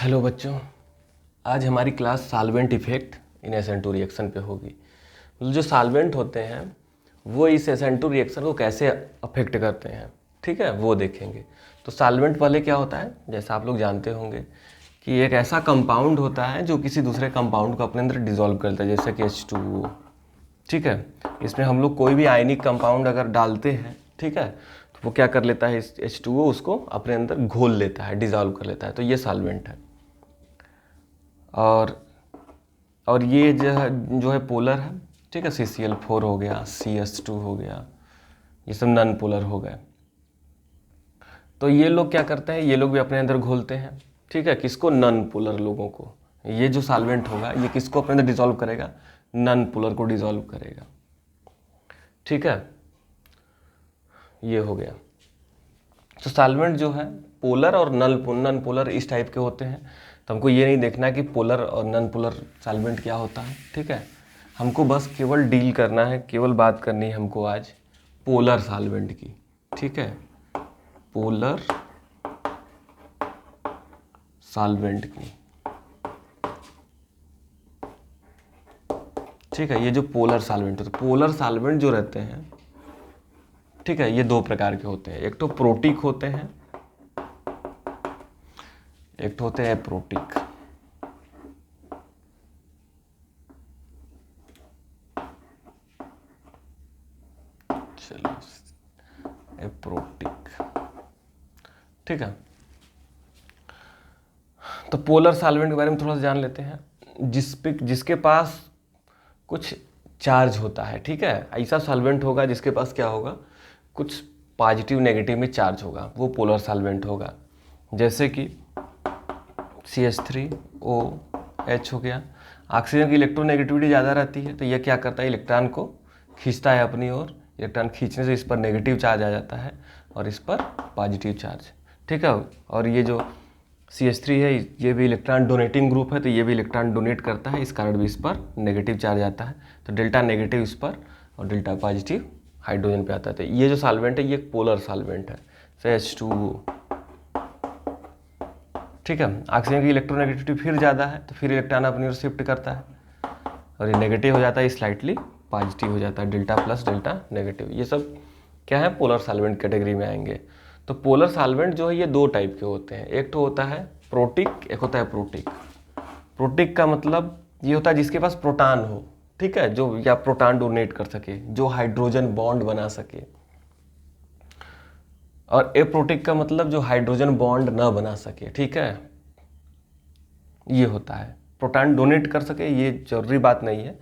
Hello बच्चों, आज हमारी class solvent effect in SN2 reaction पे होगी। मतलब जो सॉल्वेंट होते हैं वो इस SN2 रिएक्शन को कैसे अफेक्ट करते हैं, ठीक है, वो देखेंगे। तो सॉल्वेंट पहले क्या होता है, जैसा आप लोग जानते होंगे कि एक ऐसा कंपाउंड होता है जो किसी दूसरे कंपाउंड को अपने अंदर डिसॉल्व करता है, जैसे कि H2O, ठीक है। इसमें हम लोग कोई भी आयनिक कंपाउंड अगर डालते हैं, ठीक है, तो वो क्या कर लेता है, इस H2O उसको अपने अंदर घोल लेता है, डिसॉल्व कर लेता है, तो ये सॉल्वेंट है। और ये जो है पोलर है, ठीक है, CCl4 हो गया, CS2 हो गया, ये सब नॉन पोलर हो गए। तो ये लोग क्या करते हैं, ये लोग भी अपने अंदर घोलते हैं, ठीक है, किसको, नॉन पोलर लोगों को। ये जो सॉल्वेंट होगा ये किसको अपने अंदर डिसॉल्व करेगा, नॉन पोलर को डिसॉल्व करेगा, ठीक है, ये हो गया। तो सॉल्वेंट जो है पोलर और नॉन पोलर इस टाइप के होते हैं। तो हमको ये नहीं देखना है कि पोलर और नॉन पोलर सॉल्वेंट क्या होता है, ठीक है। हमको बस केवल डील करना है, केवल बात करनी है हमको आज पोलर सॉल्वेंट की, ठीक है, पोलर सॉल्वेंट की, ठीक है। ये जो पोलर सॉल्वेंट होते हैं, पोलर सॉल्वेंट जो रहते हैं, ठीक है, ये दो प्रकार के होते हैं। एक तो प्रोटिक होते हैं, एक तो होते हैं एप्रोटिक। चलो, एप्रोटिक, ठीक है। तो पोलर सॉल्वेंट के बारे में थोड़ा सा जान लेते हैं। जिसके पास कुछ चार्ज होता है, ठीक है, ऐसा सॉल्वेंट होगा जिसके पास क्या होगा, कुछ पॉजिटिव नेगेटिव में चार्ज होगा, वो पोलर सॉल्वेंट होगा। जैसे कि CH3OH हो गया। ऑक्सीजन की इलेक्ट्रोनेगेटिविटी ज़्यादा रहती है, तो यह क्या करता है, इलेक्ट्रॉन को खींचता है अपनी ओर। इलेक्ट्रॉन खींचने से इस पर नेगेटिव चार्ज आ जाता है और इस पर पॉजिटिव चार्ज, ठीक है। और ये जो CH3 है ये भी इलेक्ट्रॉन डोनेटिंग ग्रुप है, तो ये भी इलेक्ट्रॉन डोनेट करता है, इस कारण भी इस पर नेगेटिव चार्ज आता है। तो डेल्टा नेगेटिव इस पर और डेल्टा पॉजिटिव हाइड्रोजन पे आता है। तो ये जो सॉल्वेंट है ये पोलर सॉल्वेंट है, H2O, ठीक है। ऑक्सीजन की इलेक्ट्रोनेगेटिविटी फिर ज़्यादा है, तो फिर इलेक्ट्रॉन अपनी ओर शिफ्ट करता है और ये नेगेटिव हो जाता है, स्लाइटली पॉजिटिव हो जाता है, डेल्टा प्लस डेल्टा नेगेटिव। ये सब क्या है, पोलर सॉल्वेंट कैटेगरी में आएंगे। तो पोलर सॉल्वेंट जो है ये दो टाइप के होते हैं। एक तो होता है प्रोटिक, एक होता है प्रोटिक। प्रोटिक का मतलब ये होता है जिसके पास प्रोटॉन हो, ठीक है, जो या प्रोटॉन डोनेट कर सके, जो हाइड्रोजन बॉन्ड बना सके। और एप्रोटिक का मतलब जो हाइड्रोजन बॉन्ड ना बना सके, ठीक है, ये होता है। प्रोटॉन डोनेट कर सके ये जरूरी बात नहीं है,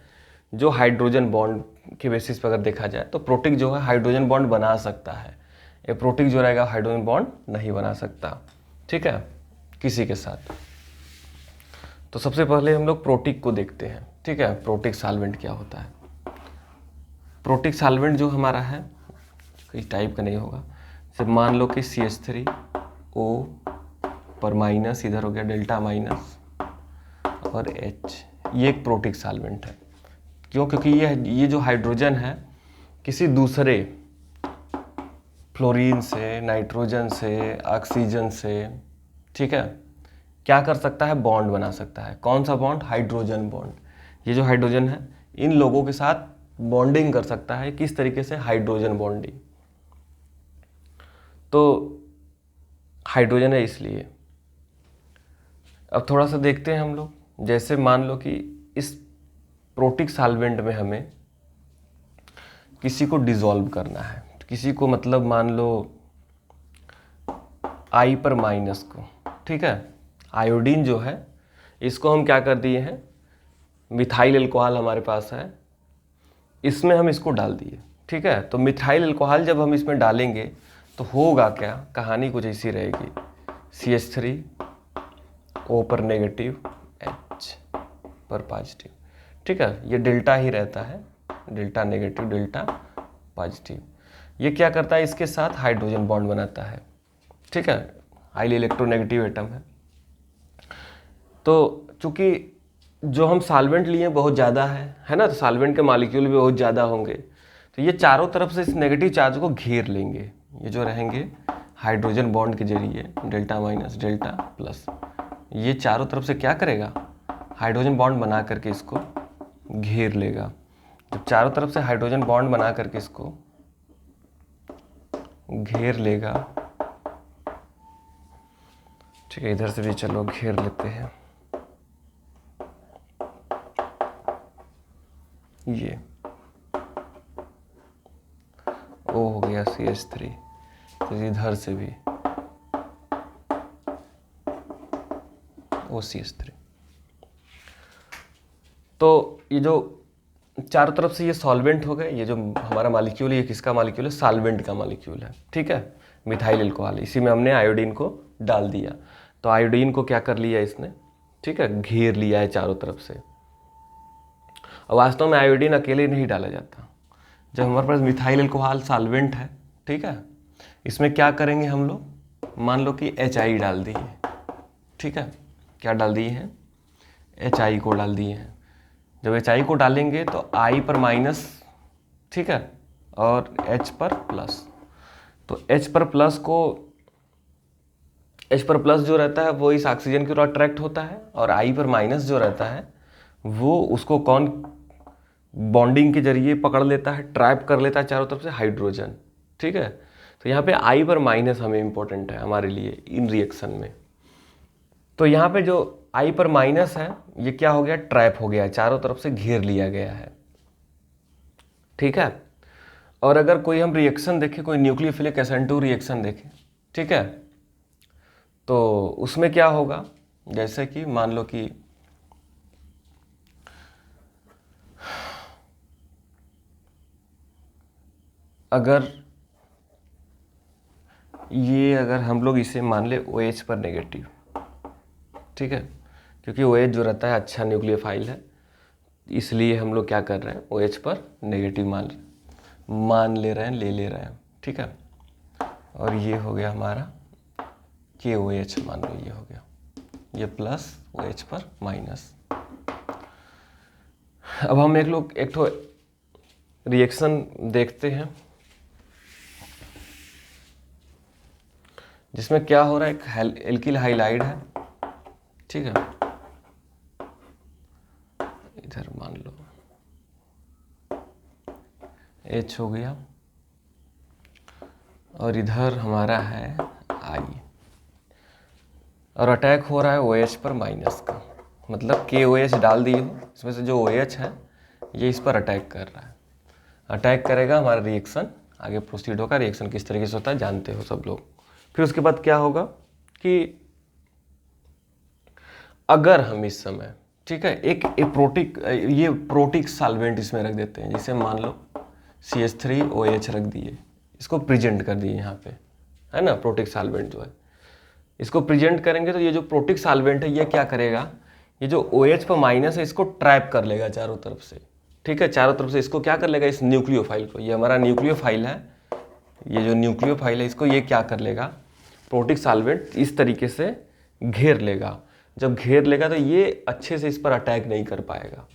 जो हाइड्रोजन बॉन्ड के बेसिस पर अगर देखा जाए तो प्रोटिक जो है हाइड्रोजन बॉन्ड बना सकता है, एप्रोटिक जो रहेगा हाइड्रोजन बॉन्ड नहीं बना सकता, ठीक है, किसी के साथ। तो सबसे पहले हम लोग प्रोटिक को देखते हैं, ठीक है, प्रोटिक सॉल्वेंट क्या होता है। प्रोटिक सॉल्वेंट जो हमारा है इस टाइप का नहीं होगा। जैसे मान लो कि CH3O पर माइनस, इधर हो गया डेल्टा माइनस और H, ये एक प्रोटिक सॉल्वेंट है। क्यों? क्योंकि ये जो हाइड्रोजन है किसी दूसरे फ्लोरीन से, नाइट्रोजन से, ऑक्सीजन से, ठीक है, क्या कर सकता है, बॉन्ड बना सकता है। कौन सा बॉन्ड, हाइड्रोजन बॉन्ड। ये जो हाइड्रोजन है इन लोगों के साथ बॉन्डिंग कर सकता है, किस तरीके से, हाइड्रोजन बॉन्डिंग। तो हाइड्रोजन है इसलिए। अब थोड़ा सा देखते हैं हम लोग, जैसे मान लो कि इस प्रोटिक सॉल्वेंट में हमें किसी को डिसॉल्व करना है, किसी को, मतलब मान लो I पर माइनस को, ठीक है, आयोडीन जो है इसको हम क्या कर दिए हैं, मिथाइल अल्कोहल हमारे पास है, इसमें हम इसको डाल दिए, ठीक है। तो मिथाइल अल्कोहल जब हम इसमें डालेंगे तो होगा क्या, कहानी कुछ ऐसी रहेगी, CH3O पर नेगेटिव, H पर पॉजिटिव, ठीक है, ये डेल्टा ही रहता है, डेल्टा नेगेटिव डेल्टा पॉजिटिव। ये क्या करता है, इसके साथ हाइड्रोजन बॉन्ड बनाता है, ठीक है, हाईली इलेक्ट्रोनेगेटिव एटम है। तो चूंकि जो हम सॉल्वेंट लिए बहुत ज़्यादा है ना, तो सॉल्वेंट के मॉलिक्यूल भी बहुत ज़्यादा होंगे, तो ये चारों तरफ से इस नेगेटिव चार्ज को घेर लेंगे। ये जो रहेंगे हाइड्रोजन बॉन्ड के जरिए डेल्टा माइनस डेल्टा प्लस, ये चारों तरफ से क्या करेगा, हाइड्रोजन बॉन्ड बना करके इसको घेर लेगा। जब चारों तरफ से हाइड्रोजन बॉन्ड बना करके इसको घेर लेगा, ठीक है, इधर से भी चलो घेर लेते हैं। ये O हो गया CH3, तो इधर से भी OCH3। तो ये जो चारों तरफ से ये सॉल्वेंट हो गए, ये जो हमारा मॉलिक्यूल है ये किसका मॉलिक्यूल है, सॉल्वेंट का मॉलिक्यूल है, ठीक है, मिथाइल अल्कोहल। इसी में हमने आयोडीन को डाल दिया, तो आयोडीन को क्या कर लिया इसने, ठीक है, घेर लिया है चारों तरफ से। और वास्तव में आयोडीन अकेले नहीं डाला जाता। जब हमारे पास मिथाइल अल्कोहल सॉल्वेंट है, ठीक है, इसमें क्या करेंगे हम लोग, मान लो कि HI डाल दिए, ठीक है, क्या डाल दिए हैं, HI को डाल दिए हैं। जब HI को डालेंगे तो I पर माइनस, ठीक है, और H पर प्लस। तो H पर प्लस जो रहता है वो इस ऑक्सीजन की ओर अट्रैक्ट होता है, और I पर माइनस जो रहता है वो उसको कौन बॉन्डिंग के जरिए पकड़ लेता है, ट्रैप कर लेता है चारों तरफ से, हाइड्रोजन, ठीक है। तो यहाँ पे I पर माइनस हमें इंपॉर्टेंट है हमारे लिए इन रिएक्शन में। तो यहाँ पे जो I पर माइनस है ये क्या हो गया, ट्रैप हो गया है, चारों तरफ से घेर लिया गया है, ठीक है। और अगर कोई हम रिएक्शन देखें, कोई न्यूक्लियोफिलिक SN2 रिएक्शन देखें, ठीक है, तो उसमें क्या होगा, जैसे कि मान लो कि अगर हम लोग इसे मान ले OH पर नेगेटिव, ठीक है, क्योंकि OH जो रहता है अच्छा न्यूक्लियोफाइल है, इसलिए हम लोग क्या कर रहे हैं, OH पर नेगेटिव ले रहे हैं, ठीक है। और ये हो गया हमारा KOH, मान लो ये हो गया, ये प्लस OH पर माइनस। अब हम एक तो रिएक्शन देखते हैं जिसमें क्या हो रहा है, एक एल्किल हाइलाइड है, ठीक है, इधर मान लो H हो गया, और इधर हमारा है I, और अटैक हो रहा है OH पर माइनस का, मतलब KOH डाल दिए हो, इसमें से जो OH है ये इस पर अटैक कर रहा है, अटैक करेगा, हमारा रिएक्शन आगे प्रोसीड होगा। रिएक्शन किस तरीके से होता है जानते हो सब लोग। फिर उसके बाद क्या होगा कि अगर हम इस समय, ठीक है, एक प्रोटिक सॉल्वेंट इसमें रख देते हैं, जिसे मान लो CH3OH रख दिए, इसको प्रेजेंट कर दिए यहाँ पे, है ना, प्रोटिक सॉल्वेंट जो है इसको प्रेजेंट करेंगे, तो ये जो प्रोटिक सॉल्वेंट है ये क्या करेगा, ये जो OH पर माइनस है इसको ट्रैप कर लेगा चारों तरफ से, ठीक है, चारों तरफ से इसको क्या कर लेगा, इस न्यूक्लियोफाइल को, ये हमारा न्यूक्लियोफाइल है, ये जो न्यूक्लियोफाइल है इसको ये क्या कर लेगा, प्रोटिक सॉल्वेंट इस तरीके से घेर लेगा। जब घेर लेगा तो ये अच्छे से इस पर अटैक नहीं कर पाएगा,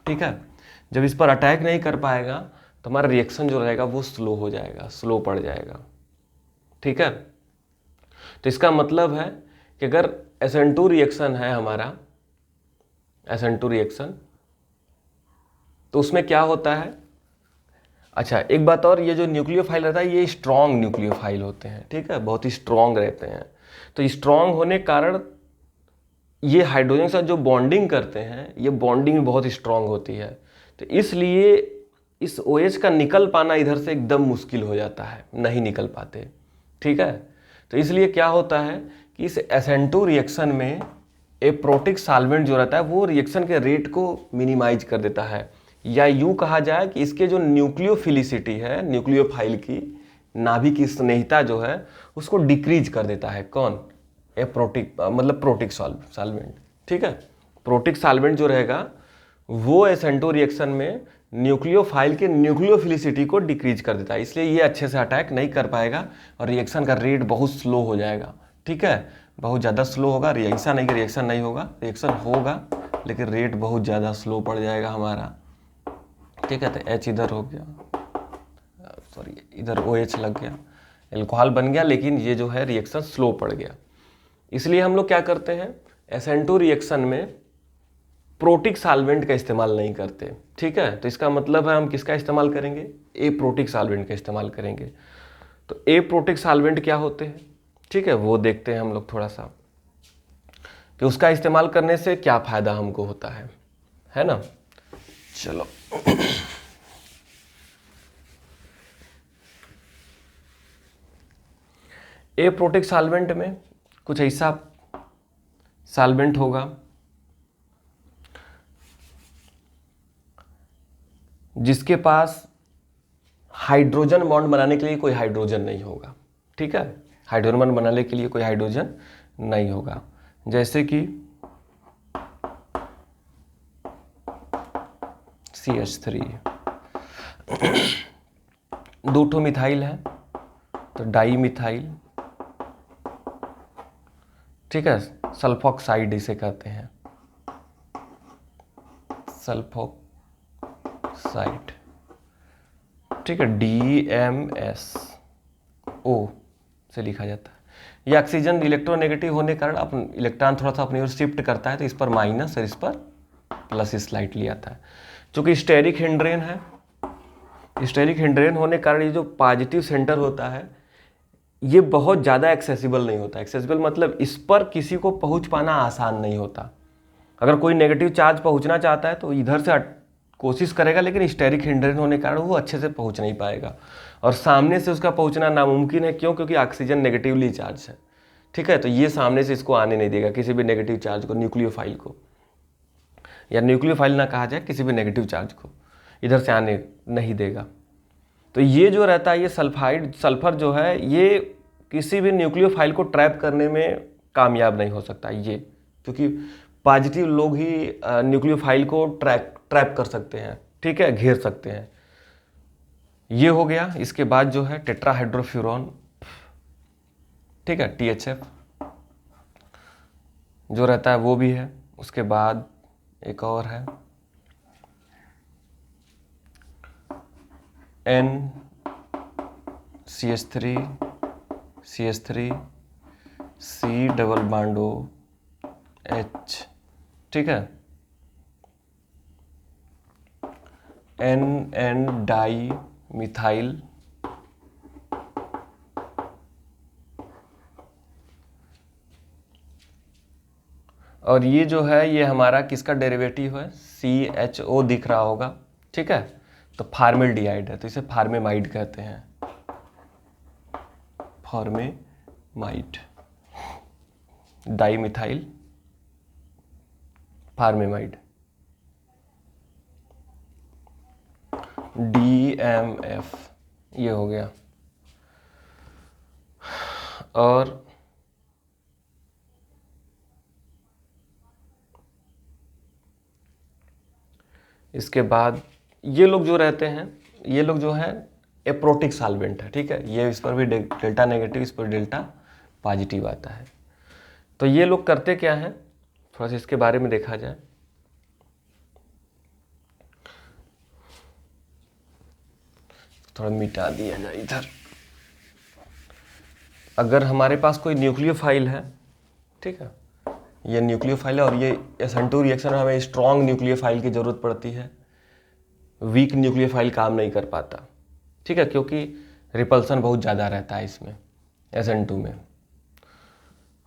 ठीक है। जब इस पर अटैक नहीं कर पाएगा तो हमारा रिएक्शन जो रहेगा वो स्लो हो जाएगा, स्लो पड़ जाएगा, ठीक है। तो इसका मतलब है कि अगर SN2 रिएक्शन है हमारा, SN2 रिएक्शन, तो उसमें क्या होता है, अच्छा एक बात और, ये जो न्यूक्लियोफाइल रहता है ये स्ट्रॉन्ग न्यूक्लियोफाइल होते हैं, ठीक है, बहुत ही स्ट्रॉन्ग रहते हैं। तो स्ट्रॉन्ग होने के कारण ये हाइड्रोजन के साथ जो बॉन्डिंग करते हैं ये बॉन्डिंग बहुत स्ट्रॉन्ग होती है, तो इसलिए इस OH का निकल पाना इधर से एकदम मुश्किल हो जाता है, नहीं निकल पाते, ठीक है। तो इसलिए क्या होता है कि इस SN2 रिएक्शन में एप्रोटिक सॉल्वेंट जो रहता है वो रिएक्शन के रेट को मिनिमाइज कर देता है, या यूँ कहा जाए कि इसके जो न्यूक्लियोफिलिसिटी है, न्यूक्लियोफाइल की नाभिक की स्नेहिता जो है उसको डिक्रीज कर देता है। कौन, एप्रोटिक मतलब प्रोटिक सॉल्वेंट, ठीक है। प्रोटिक सॉल्वेंट जो रहेगा वो SN2 रिएक्शन में न्यूक्लियोफाइल के न्यूक्लियोफिलिसिटी को डिक्रीज कर देता है, इसलिए ये अच्छे से अटैक नहीं कर पाएगा और रिएक्शन का रेट बहुत स्लो हो जाएगा, ठीक है, बहुत ज़्यादा स्लो होगा। ऐसा नहीं कि रिएक्शन नहीं होगा, रिएक्शन होगा लेकिन रेट बहुत ज़्यादा स्लो पड़ जाएगा हमारा, ठीक है। तो H इधर हो गया, सॉरी इधर OH लग गया, अल्कोहल बन गया, लेकिन ये जो है रिएक्शन स्लो पड़ गया। इसलिए हम लोग क्या करते हैं, SN2 रिएक्शन में प्रोटिक सॉल्वेंट का इस्तेमाल नहीं करते, ठीक है। तो इसका मतलब है हम किसका इस्तेमाल करेंगे, एप्रोटिक सॉल्वेंट का इस्तेमाल करेंगे। तो एप्रोटिक सॉल्वेंट क्या होते हैं, ठीक है, वो देखते हैं हम लोग थोड़ा सा कि उसका इस्तेमाल करने से क्या फ़ायदा हमको होता है ना। चलो एप्रोटिक सॉल्वेंट में कुछ ऐसा सॉल्वेंट होगा जिसके पास हाइड्रोजन बॉन्ड बनाने के लिए कोई हाइड्रोजन नहीं होगा, ठीक है। हाइड्रोजन बॉन्ड बनाने के लिए कोई हाइड्रोजन नहीं होगा, जैसे कि CH3। दो ठो मिथाइल है तो डाई मिथाइल, ठीक है, सल्फॉक्साइड इसे कहते हैं, सल्फॉक्साइड, ठीक है, DMSO से लिखा जाता है। ये ऑक्सीजन इलेक्ट्रोनेगेटिव होने के कारण अपन इलेक्ट्रॉन थोड़ा सा अपनी ओर शिफ्ट करता है, तो इस पर माइनस और इस पर प्लस स्लाइटली आता है। चूँकि स्टेरिक हेंड्रेन है, स्टेरिक हेंड्रेन होने के कारण ये जो पॉजिटिव सेंटर होता है ये बहुत ज़्यादा एक्सेसिबल नहीं होता। एक्सेसिबल मतलब इस पर किसी को पहुंच पाना आसान नहीं होता। अगर कोई नेगेटिव चार्ज पहुंचना चाहता है तो इधर से कोशिश करेगा, लेकिन स्टेरिक हिंड्रेन होने के कारण वो अच्छे से पहुंच नहीं पाएगा और सामने से उसका पहुंचना नामुमकिन है। क्यों? क्योंकि ऑक्सीजन नेगेटिवली चार्ज है, ठीक है। तो ये सामने से इसको आने नहीं देगा, किसी भी नेगेटिव चार्ज को, न्यूक्लियोफाइल को, या न्यूक्लियोफाइल ना कहा जाए, किसी भी नेगेटिव चार्ज को इधर से आने नहीं देगा। तो ये जो रहता है, ये सल्फर जो है, ये किसी भी न्यूक्लियोफाइल को ट्रैप करने में कामयाब नहीं हो सकता ये, क्योंकि पॉजिटिव लोग ही न्यूक्लियोफाइल को ट्रैप कर सकते हैं, ठीक है, घेर सकते हैं। ये हो गया। इसके बाद जो है टेट्राहाइड्रोफ्यूरॉन, ठीक है, THF जो रहता है वो भी है। उसके बाद एक और है NCH3 C double bond OH, ठीक है, NN डाई मिथाइल, और ये जो है ये हमारा किसका डेरिवेटिव है, CHO दिख रहा होगा, ठीक है। तो फार्मेल्डिहाइड है, तो इसे फार्मेमाइड कहते हैं, फार्मेमाइड, डाई मिथाइल फार्मेमाइड, DMF ये हो गया। और इसके बाद ये लोग जो रहते हैं, ये लोग जो है एप्रोटिक सॉल्वेंट है, ठीक है। ये इस पर भी डेल्टा नेगेटिव, इस पर डेल्टा पॉजिटिव आता है। तो ये लोग करते क्या हैं, थोड़ा सा इसके बारे में देखा जाए। थोड़ा मिटा दिया जाए इधर। अगर हमारे पास कोई न्यूक्लियोफाइल है, ठीक है, ये न्यूक्लियोफाइल है और ये SN2 रिएक्शन में हमें स्ट्रॉन्ग न्यूक्लियोफाइल की ज़रूरत पड़ती है, वीक न्यूक्लियोफाइल काम नहीं कर पाता, ठीक है, क्योंकि रिपल्सन बहुत ज़्यादा रहता है इसमें SN2 में।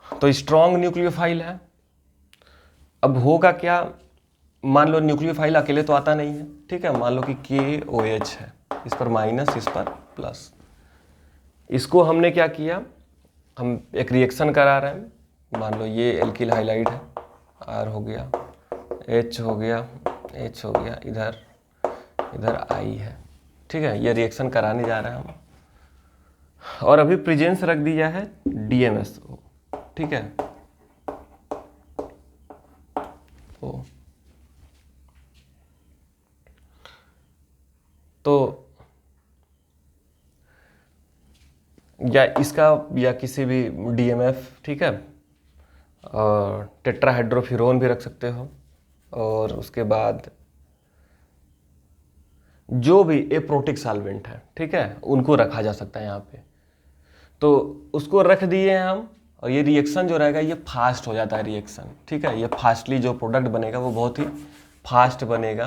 तो स्ट्रॉन्ग न्यूक्लियोफाइल है। अब होगा क्या, मान लो न्यूक्लियोफाइल अकेले तो आता नहीं है, ठीक है, मान लो कि KOH है, इस पर माइनस, इस पर प्लस। इसको हमने क्या किया, हम एक रिएक्शन करा रहे हैं, मान लो ये एल्किल हाइलाइड है, R हो गया, H हो गया, H हो गया, इधर I है, ठीक है। ये रिएक्शन कराने जा रहे हैं हम, और अभी प्रेजेंस रख दिया है DMSO, ठीक है, तो या इसका या किसी भी DMF, ठीक है, और टेट्राहाइड्रोफ्यूरॉन भी रख सकते हो। और उसके बाद जो भी एप्रोटिक सॉल्वेंट है, ठीक है, उनको रखा जा सकता है यहाँ पे। तो उसको रख दिए हम और ये रिएक्शन जो रहेगा ये फास्ट हो जाता है रिएक्शन, ठीक है। ये फास्टली जो प्रोडक्ट बनेगा वो बहुत ही फास्ट बनेगा,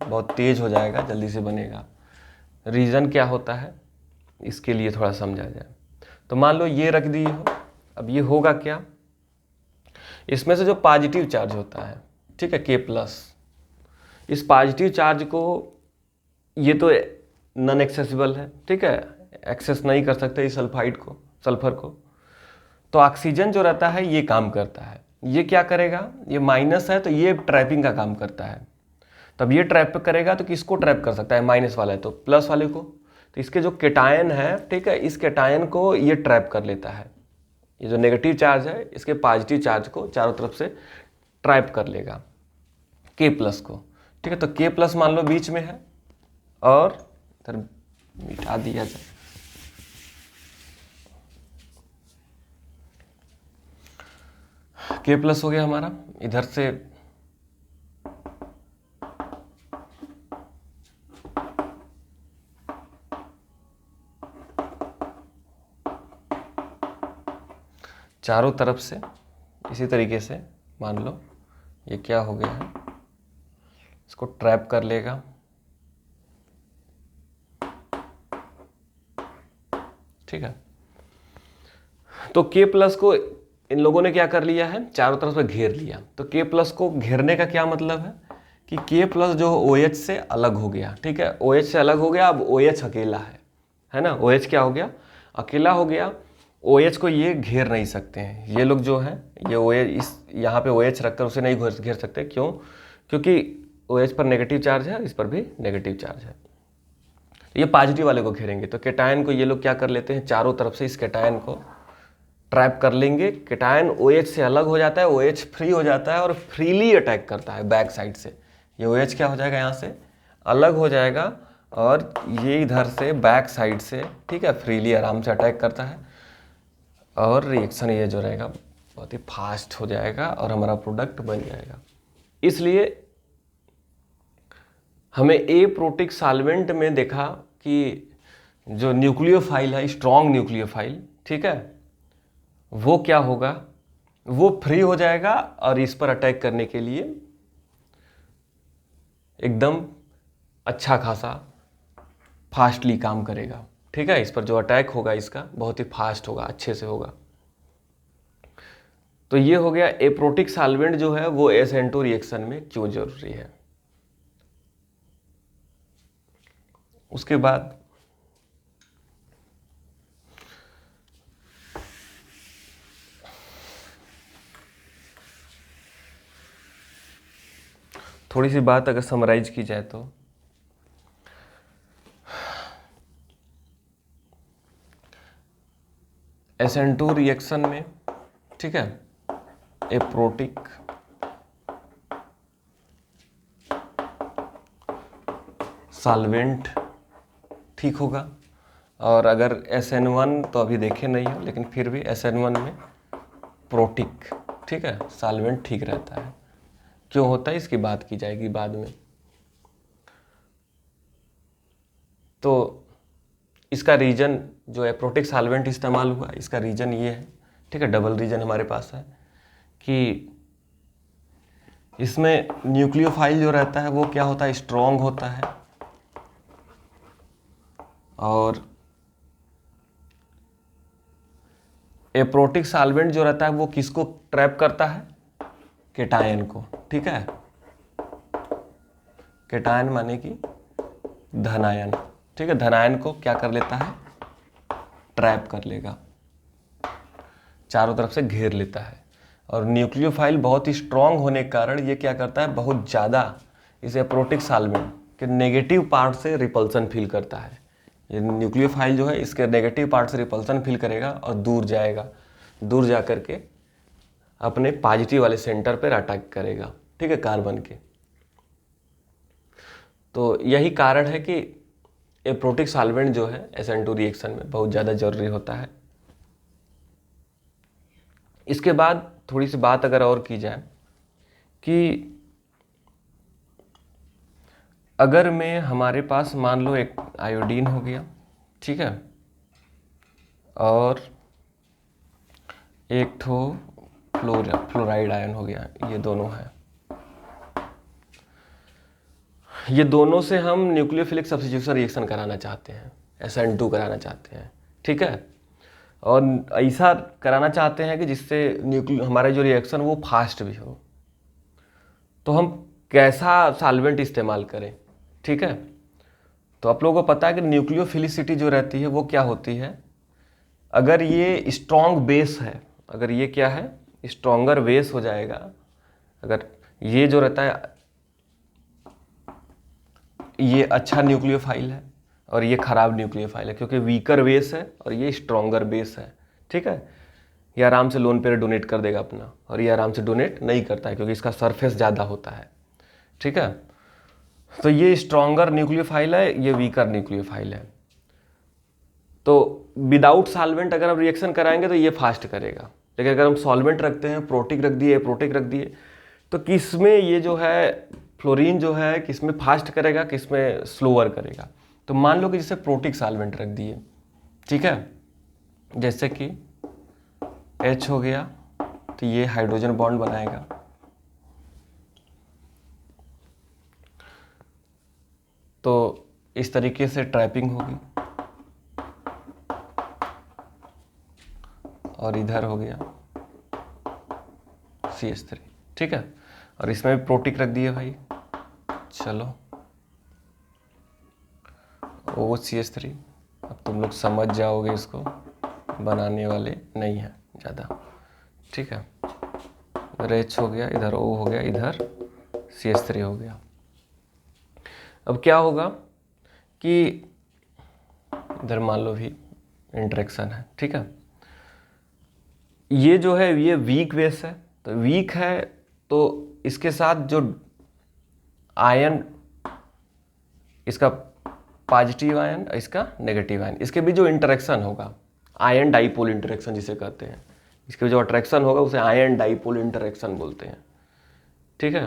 बहुत तेज हो जाएगा, जल्दी से बनेगा। रीज़न क्या होता है इसके लिए थोड़ा समझा जाए। तो मान लो ये रख दिए हो, अब ये होगा क्या, इसमें से जो पॉजिटिव चार्ज होता है, ठीक है, के प्लस, इस पॉजिटिव चार्ज को, ये तो नॉन एक्सेसिबल है, ठीक है, एक्सेस नहीं कर सकते इस सल्फाइड को, सल्फर को। तो ऑक्सीजन जो रहता है ये काम करता है, ये क्या करेगा, ये माइनस है तो ये ट्रैपिंग का काम करता है। तब ये ट्रैप करेगा तो किसको ट्रैप कर सकता है, माइनस वाला है तो प्लस वाले को। तो इसके जो केटायन है, ठीक है, इस केटायन को ये ट्रैप कर लेता है। ये जो नेगेटिव चार्ज है इसके पॉजिटिव चार्ज को चारों तरफ से ट्रैप कर लेगा के प्लस को, ठीक है। तो के प्लस मान लो बीच में है और इधर मिटा दिया जाए, के प्लस हो गया हमारा, इधर से चारों तरफ से इसी तरीके से मान लो ये क्या हो गया है, इसको ट्रैप कर लेगा, ठीक है। तो के प्लस को इन लोगों ने क्या कर लिया है, चारों तरफ से घेर लिया। तो के प्लस को घेरने का क्या मतलब है कि के प्लस जो OH से अलग हो गया, ठीक है, OH से अलग हो गया, अब OH अकेला है ना, OH क्या हो गया, अकेला हो गया। OH को ये घेर नहीं सकते हैं ये लोग जो हैं, ये OH इस यहाँ पे OH रखकर उसे नहीं घेर सकते, क्यों, क्योंकि OH पर नेगेटिव चार्ज है, इस पर भी नेगेटिव चार्ज है। ये पॉजिटिव वाले को घेरेंगे, तो केटायन को ये लोग क्या कर लेते हैं, चारों तरफ से इस केटायन को ट्रैप कर लेंगे। केटायन OH से अलग हो जाता है, OH फ्री हो जाता है और फ्रीली अटैक करता है बैक साइड से। ये OH क्या हो जाएगा, यहाँ से अलग हो जाएगा और ये इधर से बैक साइड से, ठीक है, फ्रीली आराम से अटैक करता है और रिएक्शन ये जो रहेगा बहुत ही फास्ट हो जाएगा और हमारा प्रोडक्ट बन जाएगा। इसलिए हमें एप्रोटिक सॉल्वेंट में देखा कि जो न्यूक्लियोफाइल है, स्ट्रॉन्ग न्यूक्लियोफाइल, ठीक है, वो क्या होगा, वो फ्री हो जाएगा और इस पर अटैक करने के लिए एकदम अच्छा खासा फास्टली काम करेगा, ठीक है। इस पर जो अटैक होगा इसका बहुत ही फास्ट होगा, अच्छे से होगा। तो ये हो गया एप्रोटिक सॉल्वेंट जो है वो SN2 रिएक्शन में क्यों जरूरी है। उसके बाद थोड़ी सी बात अगर समराइज की जाए तो SN2 रिएक्शन में, ठीक है, एप्रोटिक सॉल्वेंट ठीक होगा। और अगर SN1 तो अभी देखे नहीं हो, लेकिन फिर भी SN1 में प्रोटिक, ठीक है, सॉल्वेंट ठीक रहता है। क्यों होता है इसकी बात की जाएगी बाद में। तो इसका रीजन जो एप्रोटिक सॉल्वेंट इस्तेमाल हुआ, इसका रीजन ये है, ठीक है, डबल रीजन हमारे पास है कि इसमें न्यूक्लियोफाइल जो रहता है वो क्या होता है, स्ट्रॉन्ग होता है और एप्रोटिक सॉल्वेंट जो रहता है वो किसको ट्रैप करता है, केटायन को, ठीक है। केटायन माने कि धनायन, ठीक है, धनायन को क्या कर लेता है, ट्रैप कर लेगा, चारों तरफ से घेर लेता है। और न्यूक्लियोफाइल बहुत ही स्ट्रॉन्ग होने के कारण ये क्या करता है, बहुत ज़्यादा इस एप्रोटिक सॉल्वेंट के नेगेटिव पार्ट से रिपल्सन फील करता है। ये न्यूक्लियोफाइल जो है इसके नेगेटिव पार्ट से रिपल्सन फील करेगा और दूर जाएगा, दूर जा करके अपने पॉजिटिव वाले सेंटर पर अटैक करेगा, ठीक है, कार्बन के। तो यही कारण है कि एप्रोटिक सॉल्वेंट जो है SN2 रिएक्शन में बहुत ज़्यादा जरूरी होता है। इसके बाद थोड़ी सी बात अगर और की जाए कि अगर मैं हमारे पास मान लो एक आयोडीन हो गया, ठीक है, और एक ठो फ्लोराइड आयन हो गया, ये दोनों है। ये दोनों से हम न्यूक्लियोफिलिक सब्स्टिट्यूशन रिएक्शन कराना चाहते हैं, SN2 कराना चाहते हैं, ठीक है। और ऐसा कराना चाहते हैं कि जिससे हमारा जो रिएक्शन वो फास्ट भी हो। तो हम कैसा सॉल्वेंट इस्तेमाल करें, ठीक है। तो आप लोगों को पता है कि न्यूक्लियोफिलिसिटी जो रहती है वो क्या होती है, अगर ये स्ट्रॉन्ग बेस है, अगर ये क्या है, स्ट्रॉन्गर बेस हो जाएगा, अगर ये जो रहता है ये अच्छा न्यूक्लियोफाइल है और ये खराब न्यूक्लियोफाइल है, क्योंकि वीकर बेस है और ये स्ट्रॉन्गर बेस है, ठीक है। ये आराम से लोन पेयर डोनेट कर देगा अपना, और ये आराम से डोनेट नहीं करता है क्योंकि इसका सरफेस ज़्यादा होता है, ठीक है। तो ये स्ट्रॉन्गर न्यूक्लियोफाइल है, ये वीकर न्यूक्लियोफाइल है। तो विदाउट सॉल्वेंट अगर हम रिएक्शन कराएंगे तो ये फास्ट करेगा, लेकिन अगर हम सॉल्वेंट रखते हैं, प्रोटिक रख दिए, तो किस में ये जो है फ्लोरीन जो है किस में फास्ट करेगा, किस में स्लोअर करेगा। तो मान लो कि जैसे प्रोटिक सॉल्वेंट रख दिए, ठीक है, जैसे कि H हो गया, तो ये हाइड्रोजन बॉन्ड बनाएगा, तो इस तरीके से ट्रैपिंग होगी, और इधर हो गया CH3, ठीक है। और इसमें भी प्रोटिक रख दिए भाई, चलो OCH3। अब तुम लोग समझ जाओगे, इसको बनाने वाले नहीं हैं ज़्यादा, ठीक है। इधर H हो गया, इधर O हो गया, इधर CH3 हो गया। अब क्या होगा कि इधर मान लो भी इंटरेक्शन है, ठीक है। ये जो है ये वीक बेस है, तो वीक है तो इसके साथ जो आयन, इसका पॉजिटिव आयन, इसका नेगेटिव आयन, इसके बीच जो इंटरेक्शन होगा, आयन डाइपोल इंटरेक्शन जिसे कहते हैं, इसके जो अट्रैक्शन होगा उसे आयन डाइपोल इंटरेक्शन बोलते हैं, ठीक है।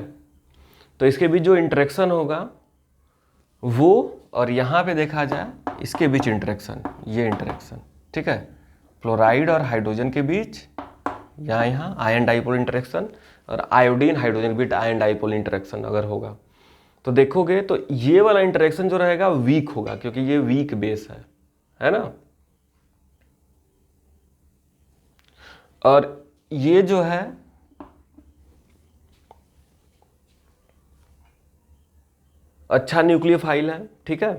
तो इसके बीच जो इंटरेक्शन होगा वो, और यहाँ पे देखा जाए इसके बीच इंटरेक्शन, ये इंटरेक्शन, ठीक है, फ्लोराइड और हाइड्रोजन के बीच, यहाँ आयन डाइपोल इंटरेक्शन, और आयोडीन हाइड्रोजन के बीच आयन डाइपोल इंटरेक्शन अगर होगा, तो देखोगे तो ये वाला इंटरेक्शन जो रहेगा वीक होगा, क्योंकि ये वीक बेस है ना। और ये जो है अच्छा न्यूक्लियोफाइल है, ठीक है।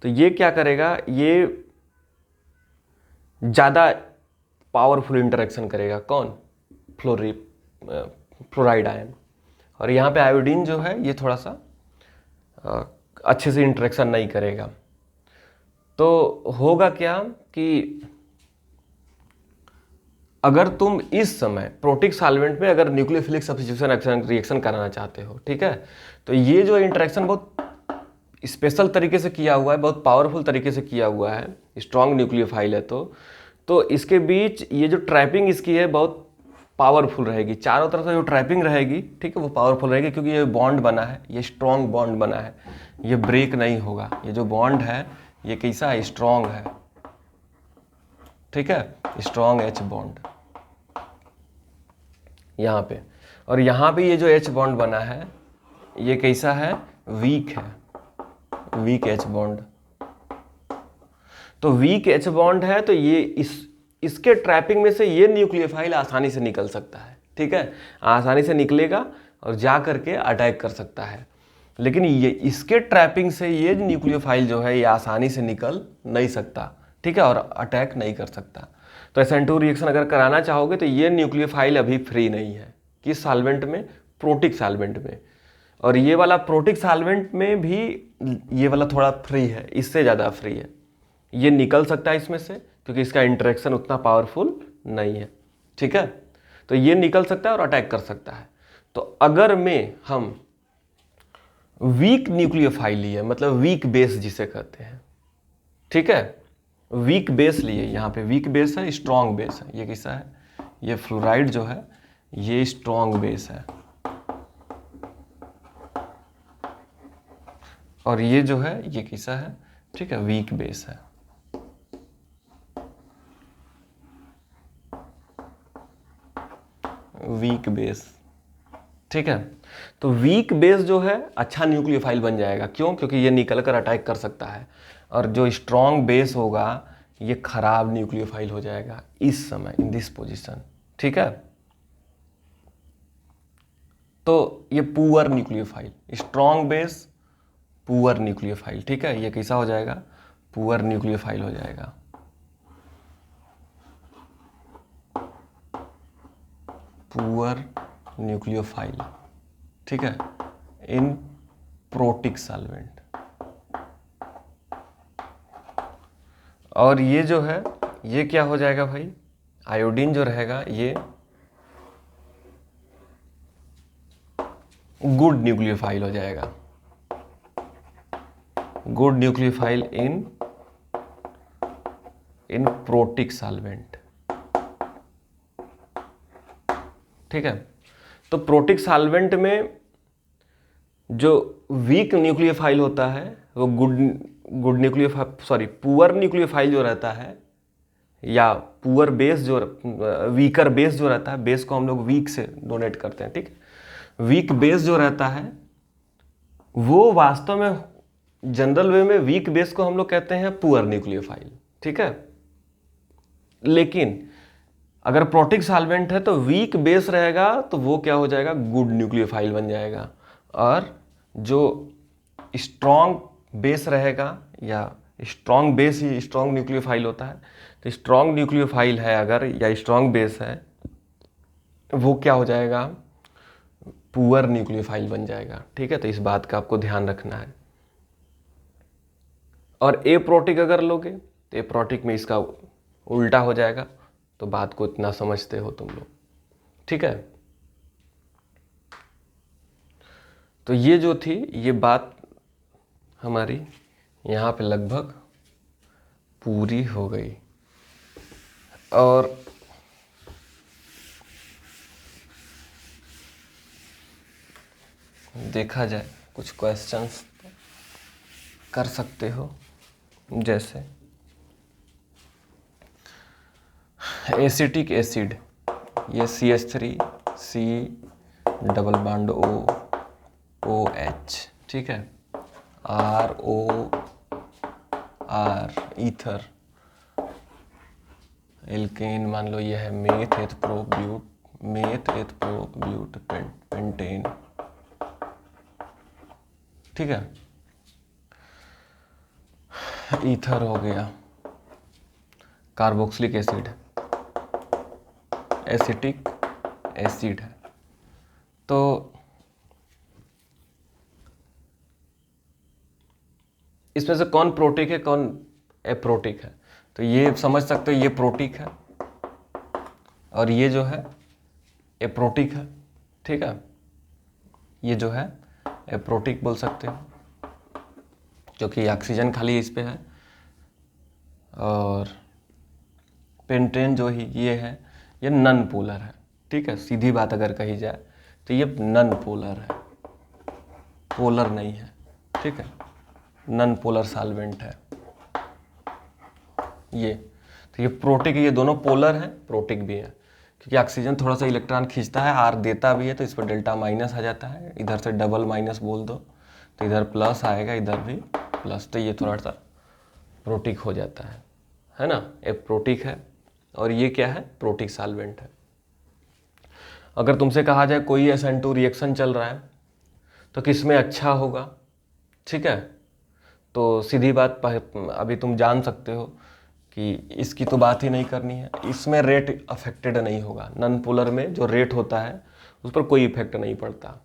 तो ये क्या करेगा, ये ज़्यादा पावरफुल इंटरेक्शन करेगा, कौन, फ्लोराइड आयन। और यहाँ पे आयोडीन जो है ये थोड़ा सा अच्छे से इंटरेक्शन नहीं करेगा। तो होगा क्या कि अगर तुम इस समय प्रोटिक सॉल्वेंट में अगर न्यूक्लियोफिलिक सब्स्टिट्यूशन रिएक्शन कराना चाहते हो, ठीक है, तो ये जो इंटरेक्शन बहुत स्पेशल तरीके से किया हुआ है, बहुत पावरफुल तरीके से किया हुआ है, स्ट्रॉन्ग न्यूक्लियोफाइल है, तो इसके बीच ये जो ट्रैपिंग इसकी है बहुत पावरफुल रहेगी, चारों तरफ से जो ट्रैपिंग रहेगी, ठीक है, वो पावरफुल रहेगी, क्योंकि ये बॉन्ड बना है, ये स्ट्रॉन्ग बॉन्ड बना है, ये ब्रेक नहीं होगा। ये जो बॉन्ड है ये कैसा है, स्ट्रॉन्ग है, ठीक है, स्ट्रॉन्ग H बॉन्ड यहाँ पे। और यहाँ पे ये जो H बॉन्ड बना है ये कैसा है, वीक है, वीक H बॉन्ड। तो वीक H बॉन्ड है, तो ये इसके ट्रैपिंग में से ये न्यूक्लियोफाइल आसानी से निकल सकता है, ठीक है, आसानी से निकलेगा और जा करके अटैक कर सकता है। लेकिन ये इसके ट्रैपिंग से ये न्यूक्लियोफाइल जो है ये आसानी से निकल नहीं सकता, ठीक है, और अटैक नहीं कर सकता। तो SN2 रिएक्शन अगर कराना चाहोगे तो ये न्यूक्लियोफाइल अभी फ्री नहीं है, किस सॉल्वेंट में, प्रोटिक सॉल्वेंट में। और ये वाला प्रोटिक सॉल्वेंट में भी ये वाला थोड़ा फ्री है, इससे ज़्यादा फ्री है, ये निकल सकता है इसमें से, क्योंकि इसका इंटरेक्शन उतना पावरफुल नहीं है, ठीक है। तो ये निकल सकता है और अटैक कर सकता है। तो अगर हम वीक न्यूक्लियोफाइल लिए, मतलब वीक बेस जिसे कहते हैं, ठीक है, वीक बेस लिए, यहाँ पे वीक बेस है, स्ट्रॉन्ग बेस है, ये कैसा है, ये फ्लोराइड जो है ये स्ट्रॉन्ग बेस है, और ये जो है ये कैसा है, ठीक है, वीक बेस है। वीक बेस, ठीक है। तो वीक बेस जो है अच्छा न्यूक्लियोफाइल बन जाएगा, क्यों? क्योंकि ये निकल कर अटैक कर सकता है। और जो स्ट्रॉन्ग बेस होगा ये खराब न्यूक्लियोफाइल हो जाएगा इस समय, इन दिस पोजीशन, ठीक है। तो ये poor nucleophile, strong base poor nucleophile, ठीक है। ये कैसा हो जाएगा? पुअर न्यूक्लियोफाइल हो जाएगा। पुअर न्यूक्लियोफाइल, ठीक है, इन प्रोटिक सॉल्वेंट। और ये जो है ये क्या हो जाएगा भाई? आयोडीन जो रहेगा ये गुड न्यूक्लियोफाइल हो जाएगा, गुड न्यूक्लियोफाइल इन प्रोटिक सॉल्वेंट, ठीक है। तो प्रोटिक सॉल्वेंट में जो वीक न्यूक्लियोफाइल होता है वो good nucleophile, sorry poor nucleophile जो रहता है, या पुअर बेस जो वीकर बेस जो रहता है, बेस को हम लोग वीक से डोनेट करते हैं, ठीक है। वीक बेस जो रहता है वो वास्तव में जनरल वे में वीक बेस को हम लोग कहते हैं पुअर न्यूक्लियोफाइल, ठीक है। लेकिन अगर प्रोटिक सॉल्वेंट है तो वीक बेस रहेगा तो वो क्या हो जाएगा? गुड न्यूक्लियोफाइल बन जाएगा। और जो स्ट्रॉन्ग बेस रहेगा, या स्ट्रॉन्ग बेस ही स्ट्रॉन्ग न्यूक्लियोफाइल होता है, तो स्ट्रॉन्ग न्यूक्लियोफाइल है अगर, या स्ट्रॉन्ग बेस है, वो क्या हो जाएगा? पुअर न्यूक्लियोफाइल बन जाएगा, ठीक है। तो इस बात का आपको ध्यान रखना है। और ए प्रोटिक अगर लोगे तो ए प्रोटिक में इसका उल्टा हो जाएगा। तो बात को इतना समझते हो तुम लोग, ठीक है। तो ये जो थी ये बात हमारी यहाँ पे लगभग पूरी हो गई। और देखा जाए कुछ क्वेश्चंस कर सकते हो, जैसे एसिटिक एसिड, ये CH3C डबल बॉन्ड OH, ठीक है, ROR ईथर, एल्केन मान लो ये है मेथ एथ प्रोब्यूट पेंटेन, ठीक है। ईथर हो गया, कार्बोक्सिलिक एसिड एसिटिक एसिड है। तो इसमें से कौन प्रोटिक है, कौन एप्रोटिक है? तो ये समझ सकते हो, ये प्रोटिक है और ये जो है एप्रोटिक है, ठीक है। ये जो है एप्रोटिक बोल सकते हो, क्योंकि ऑक्सीजन खाली इस पे है। और पेंटेन जो ही ये है, ये नन पोलर है, ठीक है। सीधी बात अगर कही जाए तो ये नन पोलर है, पोलर नहीं है, ठीक है। नन पोलर सॉल्वेंट है ये। तो ये प्रोटिक, ये दोनों पोलर है, प्रोटिक भी है, क्योंकि ऑक्सीजन थोड़ा सा इलेक्ट्रॉन खींचता है, आर देता भी है, तो इस पर डेल्टा माइनस आ जाता है। इधर से डबल माइनस बोल दो तो इधर प्लस आएगा, इधर भी प्लस, तो ये थोड़ा सा प्रोटिक हो जाता है ना। एक प्रोटिक है और ये क्या है? प्रोटिक सॉल्वेंट है। अगर तुमसे कहा जाए कोई SN2 रिएक्शन चल रहा है तो किस में अच्छा होगा, ठीक है, तो सीधी बात अभी तुम जान सकते हो कि इसकी तो बात ही नहीं करनी है, इसमें रेट अफेक्टेड नहीं होगा। नॉन पोलर में जो रेट होता है उस पर कोई इफेक्ट नहीं पड़ता।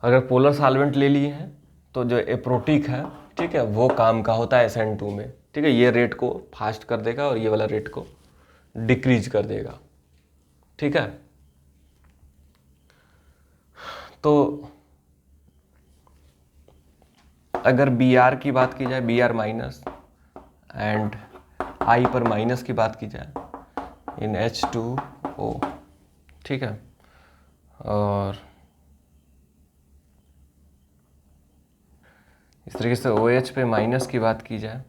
अगर पोलर सॉल्वेंट ले लिए हैं तो जो एप्रोटिक है, ठीक है, वो काम का होता है SN2 में, ठीक है। ये रेट को फास्ट कर देगा और ये वाला रेट को डिक्रीज कर देगा, ठीक है। तो अगर Br की बात की जाए, Br माइनस, एंड I पर माइनस की बात की जाए इन H2O, ठीक है, और इस तरीके से OH पे माइनस की बात की जाए,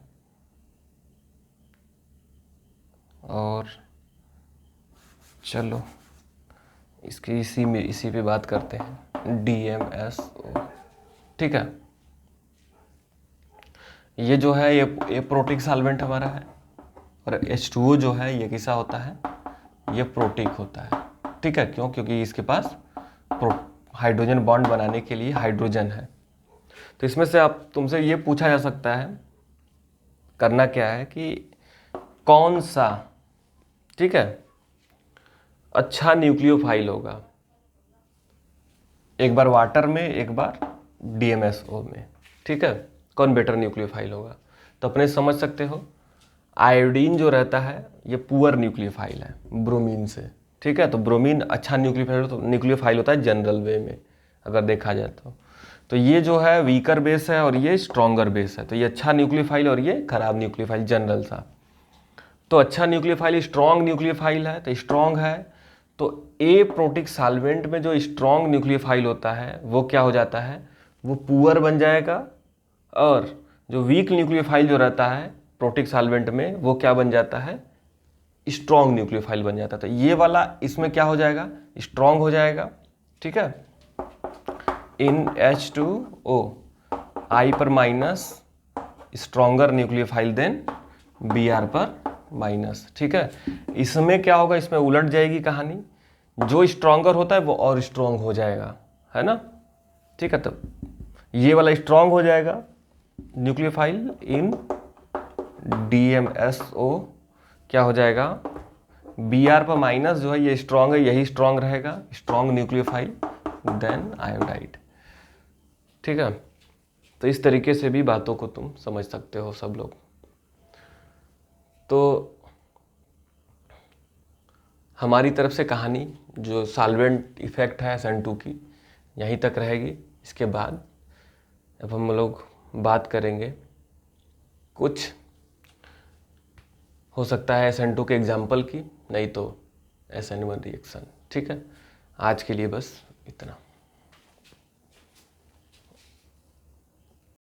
और चलो इसकी इसी पे बात करते हैं, DMSO। ठीक है, ये जो है ये प्रोटिक सॉल्वेंट हमारा है, और H2O जो है ये किसा होता है, ये प्रोटिक होता है। ठीक है, क्यों? क्योंकि इसके पास हाइड्रोजन बॉन्ड बनाने के लिए हाइड्रोजन है। तो इसमें से आप तुमसे ये पूछा जा सकता है, करना क्या है कि कौन सा, ठीक है, अच्छा न्यूक्लियोफाइल होगा, एक बार वाटर में एक बार DMSO में। ठीक है, कौन बेटर न्यूक्लियोफाइल होगा? तो अपने समझ सकते हो, आयोडीन जो रहता है ये पुअर न्यूक्लियोफाइल है ब्रोमीन से। ठीक है, तो ब्रोमीन अच्छा न्यूक्लियोफाइल होता है जनरल वे में अगर देखा जाए तो ये जो है वीकर बेस है और ये स्ट्रॉन्गर बेस है। तो ये अच्छा न्यूक्लियोफाइल और ये खराब न्यूक्लियोफाइल जनरल सा। तो अच्छा न्यूक्लियोफाइल स्ट्रॉन्ग न्यूक्लियोफाइल है, तो स्ट्रॉन्ग है, तो ए प्रोटिक सॉल्वेंट में जो स्ट्रॉन्ग न्यूक्लियोफाइल होता है वो क्या हो जाता है, वो पुअर बन जाएगा, और जो वीक न्यूक्लियोफाइल जो रहता है प्रोटिक सॉल्वेंट में वो क्या बन जाता है, स्ट्रॉन्ग न्यूक्लियोफाइल बन जाता है। तो ये वाला इसमें क्या हो जाएगा, स्ट्रॉन्ग हो जाएगा। ठीक है, इन H2O I पर minus, stronger nucleophile than Br पर माइनस। ठीक है, इसमें क्या होगा, इसमें उलट जाएगी कहानी, जो स्ट्रॉन्गर होता है वो और स्ट्रॉन्ग हो जाएगा, है ना। ठीक है, तो ये वाला स्ट्रॉन्ग हो जाएगा न्यूक्लियोफाइल इन DMSO, क्या हो जाएगा, Br पर माइनस जो है ये स्ट्रॉन्ग है, यही स्ट्रॉन्ग रहेगा, स्ट्रॉन्ग न्यूक्लियोफाइल देन आयोडाइड। ठीक है, तो इस तरीके से भी बातों को तुम समझ सकते हो सब लोग। तो हमारी तरफ से कहानी जो सॉल्वेंट इफेक्ट है SN2 की यहीं तक रहेगी। इसके बाद अब हम लोग बात करेंगे कुछ, हो सकता है SN2 के एग्जाम्पल की, नहीं तो SN1 रिएक्शन। ठीक है, आज के लिए बस इतना।